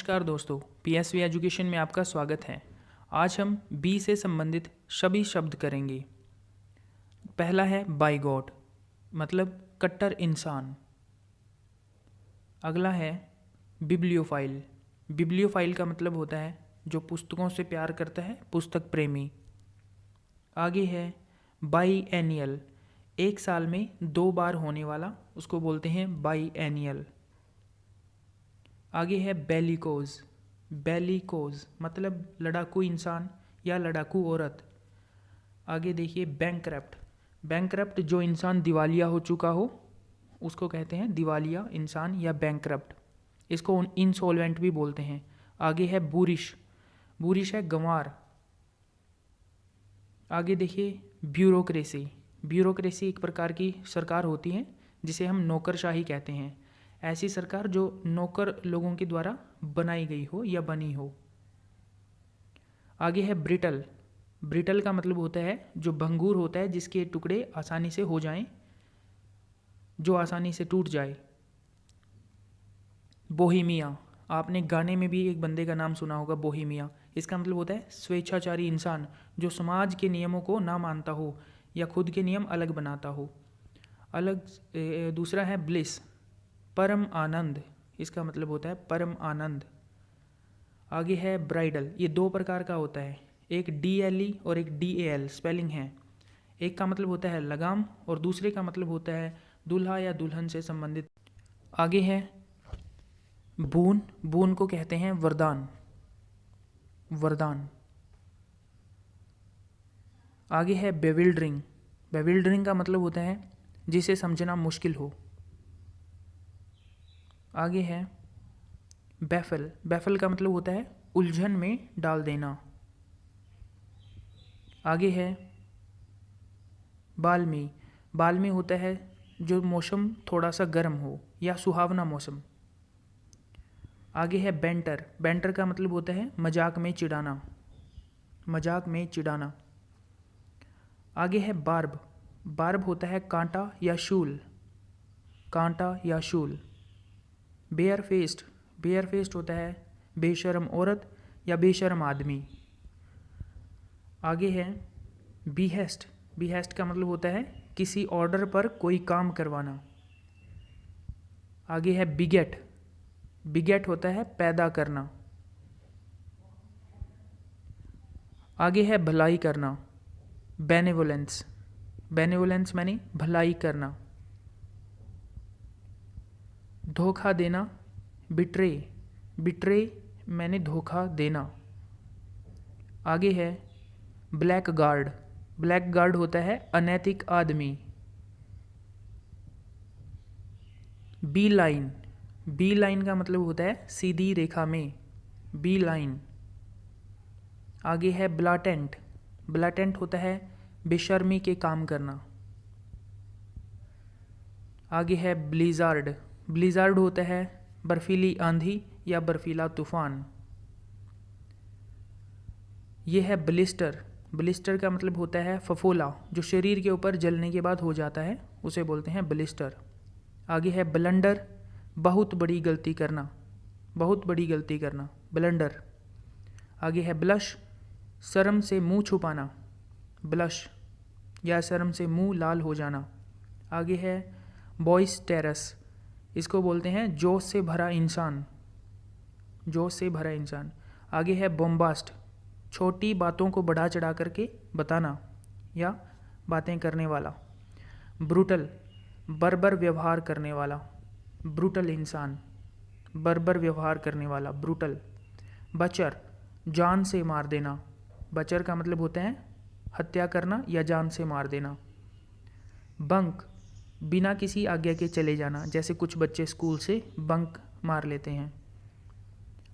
नमस्कार दोस्तों, PSV education में आपका स्वागत है। आज हम बी से संबंधित सभी शब्द करेंगे। पहला है बाई गॉड, मतलब कट्टर इंसान। अगला है बिब्लियोफाइल। बिब्लियोफाइल का मतलब होता है जो पुस्तकों से प्यार करता है, पुस्तक प्रेमी। आगे है बाई एनियल, एक साल में 2 बार होने वाला, उसको बोलते हैं बाई एनियल। आगे है बेलिकोज। बेलिकोज मतलब लड़ाकू इंसान या लड़ाकू औरत। आगे देखिए बैंकरप्ट। बैंकरप्ट जो इंसान दिवालिया हो चुका हो उसको कहते हैं दिवालिया इंसान या बैंकरप्ट। इसको इंसॉल्वेंट भी बोलते हैं। आगे है बूरिश। बूरिश है गंवार। आगे देखिए ब्यूरोक्रेसी। ब्यूरोक्रेसी एक प्रकार की सरकार होती है जिसे हम नौकरशाही कहते हैं। ऐसी सरकार जो नौकर लोगों के द्वारा बनाई गई हो या बनी हो। आगे है ब्रिटल। ब्रिटल का मतलब होता है जो भंगूर होता है, जिसके टुकड़े आसानी से हो जाएं, जो आसानी से टूट जाए। बोहेमिया, आपने गाने में भी एक बंदे का नाम सुना होगा, बोहेमिया। इसका मतलब होता है स्वेच्छाचारी इंसान जो समाज के नियमों को ना मानता हो या खुद के नियम अलग बनाता हो। दूसरा है ब्लिस, परम आनंद। इसका मतलब होता है परम आनंद। आगे है ब्राइडल। ये 2 प्रकार का होता है, एक DLE और एक DAL स्पेलिंग है। एक का मतलब होता है लगाम और दूसरे का मतलब होता है दूल्हा या दुल्हन से संबंधित। आगे है बून। बून को कहते हैं वरदान। वरदान। आगे है बेविल्डरिंग। बेविल्डरिंग का मतलब होता है जिसे समझना मुश्किल हो। आगे है बैफल। बैफल का मतलब होता है उलझन में डाल देना। आगे है बाल्मी। बाल्मी होता है जो मौसम थोड़ा सा गर्म हो या सुहावना मौसम। आगे है बैंटर। बैंटर का मतलब होता है मजाक में चिढ़ाना। मजाक में चिढ़ाना। आगे है बार्ब। बार्ब होता है कांटा या शूल। कांटा या शूल। Bare faced. बेयर फेस्ड होता है बेशर्म औरत या बेशर्म आदमी। आगे है बीहेस्ट। बीहेस्ट का मतलब होता है किसी ऑर्डर पर कोई काम करवाना। आगे है बिगेट। बिगेट होता है पैदा करना। आगे है भलाई करना, बेनेवोलेंस। बेनेवोलेंस माने भलाई करना। धोखा देना, बिट्रे। बिट्रे मैंने धोखा देना। आगे है ब्लैक गार्ड। ब्लैक गार्ड होता है अनैतिक आदमी। B line. बी लाइन का मतलब होता है सीधी रेखा में, बी लाइन। आगे है ब्लाटेंट। ब्लाटेंट होता है बेशर्मी के काम करना। आगे है ब्लिजार्ड। ब्लिजार्ड होता है बर्फीली आंधी या बर्फीला तूफान। यह है ब्लिस्टर। ब्लिस्टर का मतलब होता है फफोला, जो शरीर के ऊपर जलने के बाद हो जाता है, उसे बोलते हैं ब्लिस्टर। आगे है ब्लंडर, बहुत बड़ी गलती करना। बहुत बड़ी गलती करना, ब्लंडर। आगे है ब्लश, शर्म से मुंह छुपाना। ब्लश या शर्म से मुंह लाल हो जाना। आगे है बॉइस्टेरस। इसको बोलते हैं जोश से भरा इंसान। जोश से भरा इंसान। आगे है बोम्बास्ट, छोटी बातों को बढ़ा चढ़ा करके बताना या बातें करने वाला। ब्रूटल, बर्बर व्यवहार करने वाला। ब्रूटल इंसान, बर्बर व्यवहार करने वाला, ब्रूटल। बचर, जान से मार देना। बचर का मतलब होता है हत्या करना या जान से मार देना। बंक, बिना किसी आज्ञा के चले जाना, जैसे कुछ बच्चे स्कूल से बंक मार लेते हैं।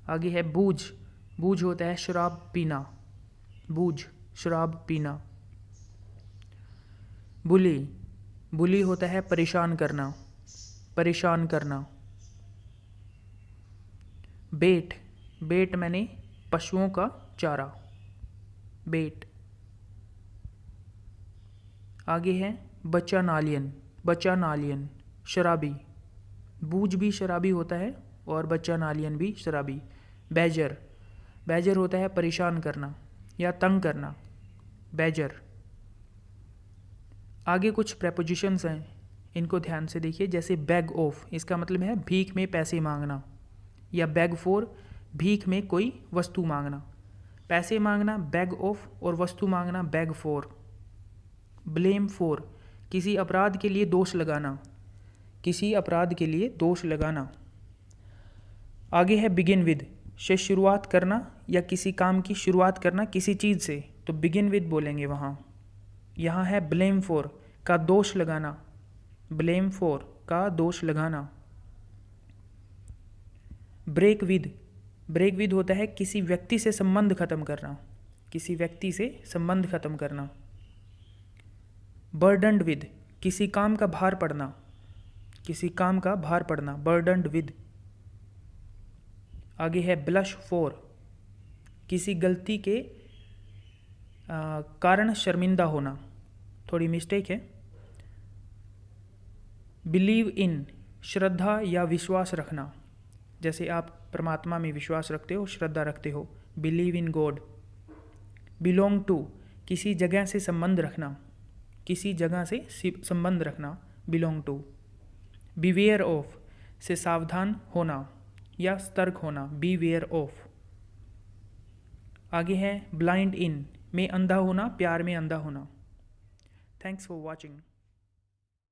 आगे है बूझ। बूझ होता है शराब पीना। बूझ, शराब पीना। बुली, बुली होता है परेशान करना। परेशान करना। बेट, बेट मैंने पशुओं का चारा, बेट। आगे है बच्चा नालियन। बच्चा नालियन, शराबी। बूझ भी शराबी होता है और बच्चा नालियन भी शराबी। बैजर, बैजर होता है परेशान करना या तंग करना, बैजर। आगे कुछ प्रेपोजिशंस हैं, इनको ध्यान से देखिए। जैसे बैग ऑफ, इसका मतलब है भीख में पैसे मांगना, या बैग फॉर, भीख में कोई वस्तु मांगना। पैसे मांगना बैग ऑफ और वस्तु मांगना बैग फॉर। ब्लेम फॉर, किसी अपराध के लिए दोष लगाना, किसी अपराध के लिए दोष लगाना। आगे है बिगिन विद, से शुरुआत करना या किसी काम की शुरुआत करना किसी चीज़ से, तो बिगिन विद बोलेंगे वहाँ। यहाँ है ब्लेम फॉर, का दोष लगाना, ब्लेम फॉर, का दोष लगाना। ब्रेक विद, ब्रेक विद होता है किसी व्यक्ति से संबंध खत्म करना, किसी व्यक्ति से संबंध खत्म करना। बर्डन्ड विद, किसी काम का भार पड़ना, किसी काम का भार पड़ना, बर्डन्ड विद। आगे है ब्लश फॉर, किसी गलती के कारण शर्मिंदा होना, थोड़ी मिस्टेक है। बिलीव इन, श्रद्धा या विश्वास रखना, जैसे आप परमात्मा में विश्वास रखते हो, श्रद्धा रखते हो, believe in God. Belong to, किसी जगह से संबंध रखना, किसी जगह से संबंध रखना, बिलोंग टू। बीवेयर ऑफ, से सावधान होना या सतर्क होना, बीवेयर ऑफ। आगे है ब्लाइंड इन, में अंधा होना, प्यार में अंधा होना। Thanks for watching.